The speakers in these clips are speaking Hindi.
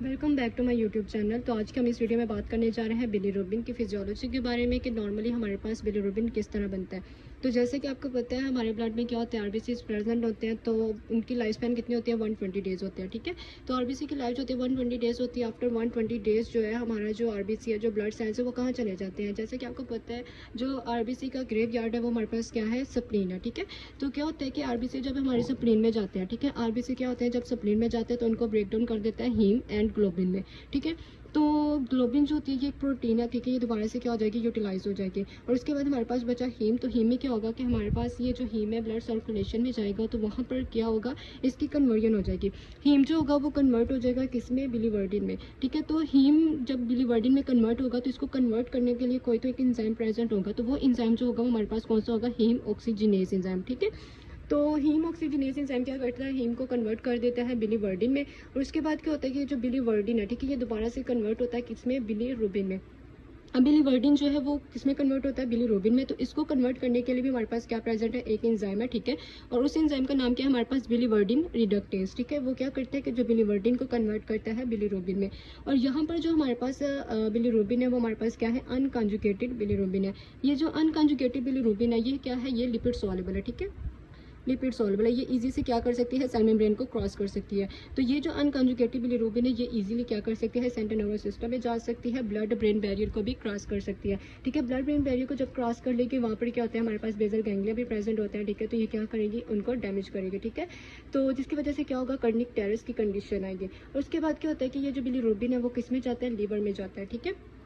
Welcome back to my YouTube channel. तो आज के हम इस वीडियो में बात करने जा रहे हैं बिलीरुबिन की फिजियोलॉजी के बारे में कि नॉर्मली हमारे पास बिलीरुबिन किस तरह बनता है। तो जैसे कि आपको पता है हमारे ब्लड में क्या होता है, आरबीसी प्रेजेंट होते हैं, तो उनकी लाइफ स्पैन कितनी होती है, 120 डेज होते हैं। ठीक है, तो आरबीसी की लाइफ जो होती है 120 डेज होती है। आफ्टर 120 डेज जो है हमारा जो आरबीसी है, जो ब्लड सेल्स है, वो कहाँ चले जाते हैं। जैसे कि आपको पता है जो आरबीसी का ग्रेव यार्ड है वो हमारे पास क्या है, स्प्लीन है। ठीक है, तो क्या होता है कि आरबीसी जब हमारे स्प्लीन में जाते हैं, ठीक है, आरबीसी क्या होते हैं जब स्प्लीन में जाते हैं तो उनको ब्रेक डाउन कर देता है हीम एंड ग्लोबिन में। ठीक है, तो ग्लोबिन जो होती है ये एक प्रोटीन है, ठीक है, ये दोबारा से क्या हो जाएगी, यूटिलाइज हो जाएगी। और उसके बाद हमारे पास बचा हीम। तो हीम में क्या होगा कि हमारे पास ये जो हीम है ब्लड सर्कुलेशन में जाएगा, तो वहाँ पर क्या होगा, इसकी कन्वर्जन हो जाएगी। हीम जो होगा वो कन्वर्ट हो जाएगा किसमें, बिलीवर्डिन में। ठीक है, तो हीम जब बिलीवर्डिन में कन्वर्ट होगा तो इसको कन्वर्ट करने के लिए कोई तो एक इंजाइम प्रेजेंट होगा। तो वो इंजाइम जो होगा वो हमारे पास कौन सा होगा, हीम ऑक्सीजिनेज इंजाइम। ठीक है, तो हीम ऑक्सीजनेस एंजाइम क्या करता है, हीम को कन्वर्ट कर देता है बिलीवर्डिन में। और उसके बाद क्या होता है कि ये जो बिलीवर्डिन है, ठीक है, ये दोबारा से कन्वर्ट होता है किसमें, बिलीरुबिन में। अब बिलीवर्डिन जो है वो किसमें कन्वर्ट होता है, बिलीरुबिन में। तो इसको कन्वर्ट करने के लिए भी हमारे पास क्या प्रेजेंट है, एक एंजाइम है। ठीक है, और उस एंजाइम का नाम क्या है हमारे पास, बिलीवर्डिन रिडक्टेज। ठीक है, वो क्या करते हैं कि जो बिलीवर्डिन को कन्वर्ट करता है बिलीरुबिन में। और यहाँ पर जो हमारे पास बिलीरुबिन है वो हमारे पास क्या है, अनकॉन्जुगेटेड बिलीरुबिन है। ये जो अनकॉन्जुगेटेड बिलीरुबिन है ये क्या है, ये लिपिड सॉल्युबल है। ठीक है, लिपिड सॉल्युबल है, ये इजी से क्या कर सकती है, सेल मेम्ब्रेन को क्रॉस कर सकती है। तो ये जो अनकॉन्जुगेटेड बिलीरुबिन है ये इजीली क्या कर सकती है, सेंट्रल नर्वस सिस्टम में जा सकती है, ब्लड ब्रेन बैरियर को भी क्रॉस कर सकती है। ठीक है, ब्लड ब्रेन बैरियर को जब क्रॉस कर लेगी वहाँ पर क्या होता है, हमारे पास बेसल गैंग्लिया भी प्रेजेंट होता है। ठीक है, तो ये क्या करेगी, उनको डैमेज करेगी। ठीक है, तो जिसकी वजह से क्या होगा, कर्निक टेरस की कंडीशन आएगी। और उसके बाद क्या होता है कि ये जो बिलीरुबिन है वो किस में जाता है, लीवर में जाता है। ठीक है,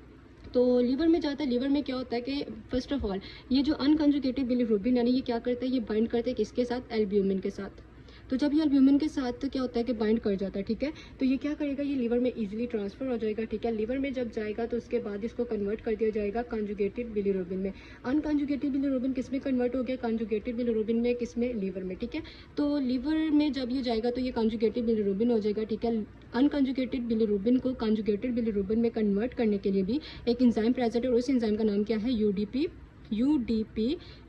तो लीवर में जाता है। लीवर में क्या होता है कि फर्स्ट ऑफ ऑल ये जो अनकॉन्जुगेटेड बिलीरुबिन है ये क्या करता है, ये बाइंड करता है किसके साथ, एल्ब्यूमिन के साथ। तो जब ये एल्ब्यूमिन के साथ तो क्या होता है कि बाइंड कर जाता है। ठीक है, तो ये क्या करेगा, ये लीवर में इजीली ट्रांसफर हो जाएगा। ठीक है, लीवर में जब जाएगा तो उसके बाद इसको कन्वर्ट कर दिया जाएगा कॉन्जुगेटेड बिलीरुबिन में। अनकॉन्जुगेटेड बिलीरुबिन किस में कन्वर्ट हो गया, कॉन्जुगेटेड बिलीरुबिन में, किसमें, लीवर में। ठीक है, तो लीवर में जब ये जाएगा तो ये कॉन्जुगेटेड बिलीरुबिन हो जाएगा। ठीक है, अनकॉन्जुगेटेड बिलीरुबिन को कॉन्जुगेटेड बिलीरुबिन में कन्वर्ट करने के लिए भी एक एंजाइम प्रेजेंट है और उस एंजाइम का नाम क्या है, यूडीपी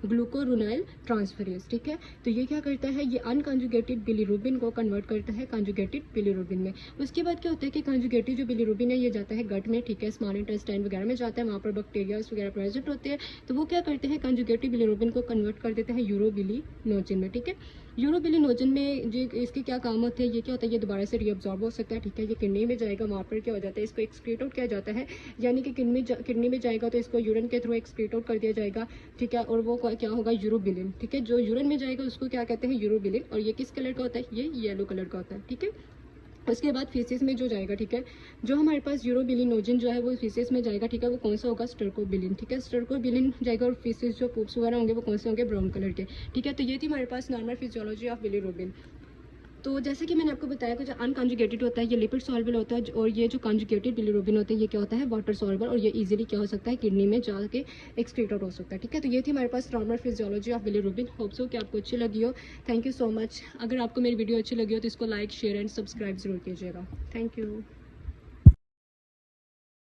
ग्लूकोरोनाइल ट्रांसफरेज। ठीक है, तो ये क्या करता है, ये अनकॉन्जुगेटेड बिलीरुबिन को कन्वर्ट करता है कॉन्जुगेटेड बिलीरुबिन में। उसके बाद क्या होता है कि कॉन्जुगेटेड जो बिलीरुबिन है ये जाता है गट में। ठीक है, स्मॉल इंटेस्टाइन वगैरह में जाता है, वहाँ पर बैक्टीरियाज वगैरह प्रेजेंट होते हैं। तो वो क्या करते हैं, कॉन्जुगेटेड बिलीरुबिन को कन्वर्ट कर देते हैं यूरोबिलिनोजन में। ठीक है, यूरोबिलिनोजन में जो इसके क्या काम होते हैं, ये क्या होता है, ये दोबारा से रीअब्जॉर्ब हो सकता है। ठीक है, ये किडनी में जाएगा, वहाँ पर क्या हो जाता है, इसको एक्सक्रीट आउट किया जाता है, यानी कि किडनी में जाएगा तो इसको यूरिन के थ्रू एक्सक्रीट आउट कर दिया जाएगा। ठीक है, और वो क्या होगा, यूरोबिलिन। ठीक है, जो यूरिन में जाएगा उसको क्या कहते हैं, यूरोबिलिन। और ये किस कलर का होता है, ये येलो कलर का होता है। ठीक है, उसके बाद फीसिस में जो जाएगा, ठीक है, जो हमारे पास यूरोबिलिनोजन जो है वो फीसिस में जाएगा। ठीक है, वो कौन सा होगा, स्टर्कोबिलिन। ठीक है, स्टर्कोबिलिन जाएगा और फीसिस जो पूप्स वगैरह होंगे वो कौन से होंगे, ब्राउन कलर के। ठीक है, तो ये थी हमारे पास नॉर्मल फिजियोलॉजी ऑफ बिलीरुबिन। तो जैसे कि मैंने आपको बताया कि जो अनकॉन्जुगेटेड होता है ये लिपिड सॉल्युबल होता है, और ये जो कॉन्जुगेटेड बिलीरुबिन होता है ये क्या होता है, वाटर सॉल्युबल, और ये इजीली क्या हो सकता है, किडनी में जाके एक्सक्रीट आउट हो सकता है। ठीक है, तो ये थी हमारे पास normal physiology of bilirubin. Hope so कि आपको अच्छी लगी हो। Thank you so much. अगर आपको मेरी वीडियो अच्छी लगी हो तो इसको लाइक, शेयर एंड सब्सक्राइब जरूर कीजिएगा। Thank you.